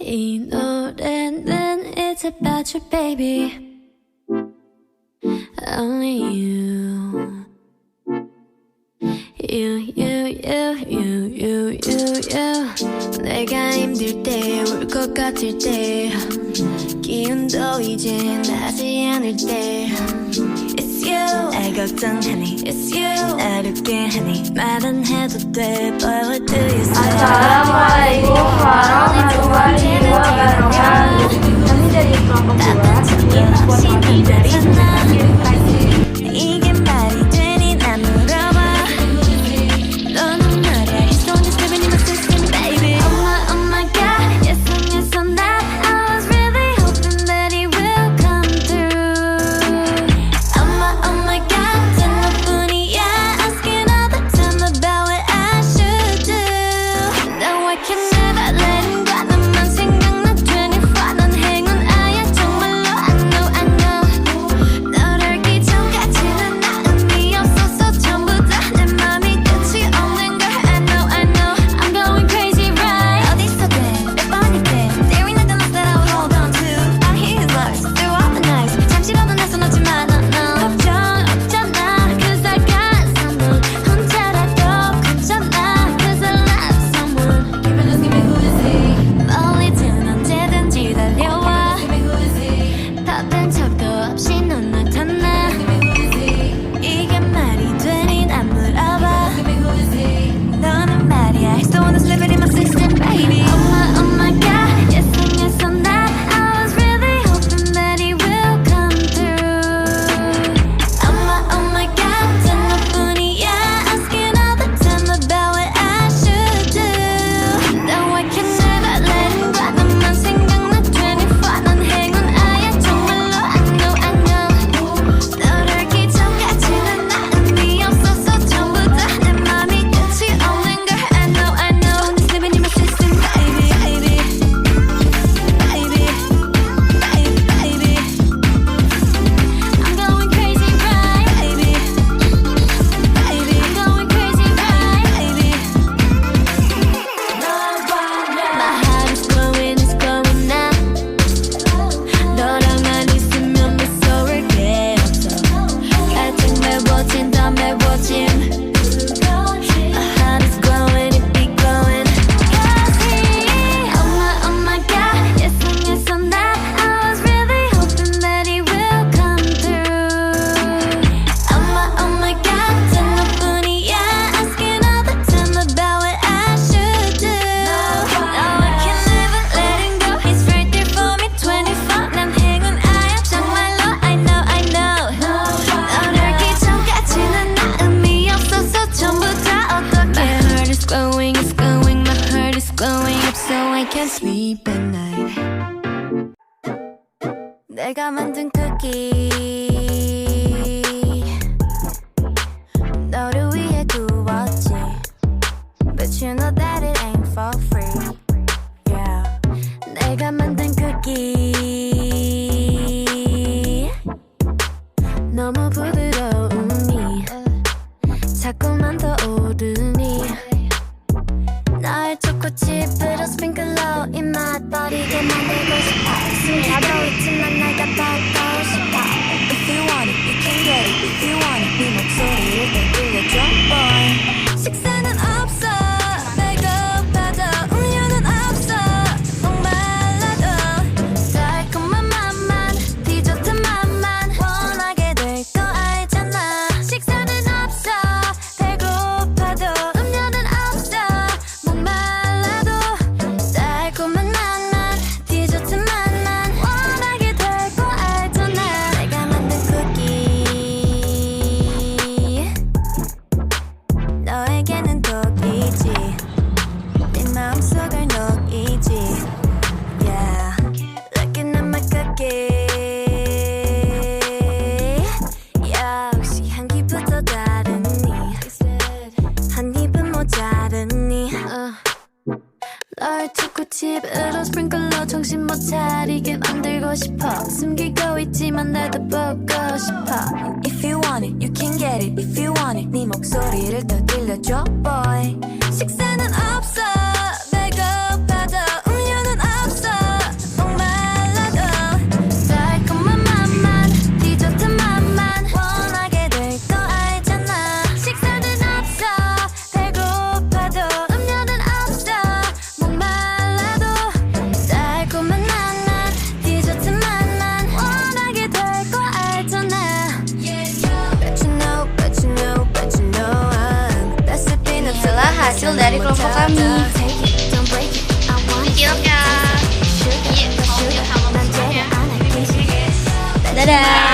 이 노래는 it's about you baby only you 내가 힘들 때 울 것 같을 때 기운도 이제 나지 않을 때 It's you 날 걱정하니 It's you 어렵게 하니 말은 해도 돼 But what do you say Assalamualaikum warahmatullahi wabarakatuh. Kami dari kelompok 2 dari 이게 말이 되니 난 물어봐 너는 말야 It's only stepping in my system baby Oh my god Yes and yes on that I was really hoping that it will come through Oh my god 단 너뿐이야 Asking all the time about what I should do No I can never let him go 너만 생각나 24 넌 행운아야 정말로 I know 널 알기 전까지는 나 의미 없었어 전부 다 내 맘이 끝이 없는 걸 I know I'm going crazy right 어디서든 몇 번이든 There ain't nothing else that I would hold on to I'm his loves through all the nights 잠시라도 내 손 놓지마 no 걱정 없잖아 Cause I got someone 혼자라도 괜찮아 Cause I love someone Give me who is he 멀리든 언제든지 달려와 바쁜 척도 없이 넌 나타나 이게 말이 되니 난 물어봐 너는 말이야 It's the one that's living in my system baby Oh my god Yes and yes on that I was really hoping that it will come through Oh my god 단 너뿐이야 Asking all the time about what I should do No I can never let him go 너만 생각나 24 넌 행운아야 정말로 I know 널 알기 전까지는 나 의미 없었어 전부 다 내 맘이 끝이 없는 걸 I know It's living in my system baby I'm going crazy right baby I'm going crazy right My heart is glowing now 너랑만 있으면 무서울 게 없어 아직 매워진 더 매워진 My heart is glowing it be glowing Oh my god Yes and yes on that I was really hoping that it will come through Oh my god 단 너뿐이야 Asking all the time about what I should do No I can never let him go He's right there for me 24 난 행운아야 정말로 I know 널 알기 전까지는 나 의미 없었어 전부 다 어떡해 My heart is glowing My heart is glowing up so I can't sleep at night 내가 만든 쿠키 너를 위해 구웠지 But you know that it ain't for free Yeah 내가 만든 쿠키 너무 부드러우니 자꾸만 더 오르니 날 초코칩으로 스프링클러 입맛 버리게 만들고 싶어 숨기고 있지만 내가 받고 싶어 If you want it, you can get it If you want it, 네 목소리를 더 들려줘 boy 식사는 없어 배고파도 음료는 없어 목말라도 달콤한 맛만 디저트 맛만 원하게 될 거 알잖아 식사는 없어 배고파도 음료는 없어 목말라도 달콤한 맛만 디저트 맛만 원하게 될 거 알잖아 내가 만든 쿠키 너에게는 독이지 네 마음속을 녹이지 Yeah Looking at my cookie 역시 향기부터 다르니 한 입은 모자르니 널 초코칩으로 스프링클러 정신 못 차리게 만들고 싶어 숨기고 있지만 나도 보고 싶어 If you want it, you can get it If you want it, 네 목소리를 더 들려줘 boy 식사는 없어 배고파도 음료는 없어 hasil dari kelompok kami. Cilok ya. Iya, mau sama ya. Dadah.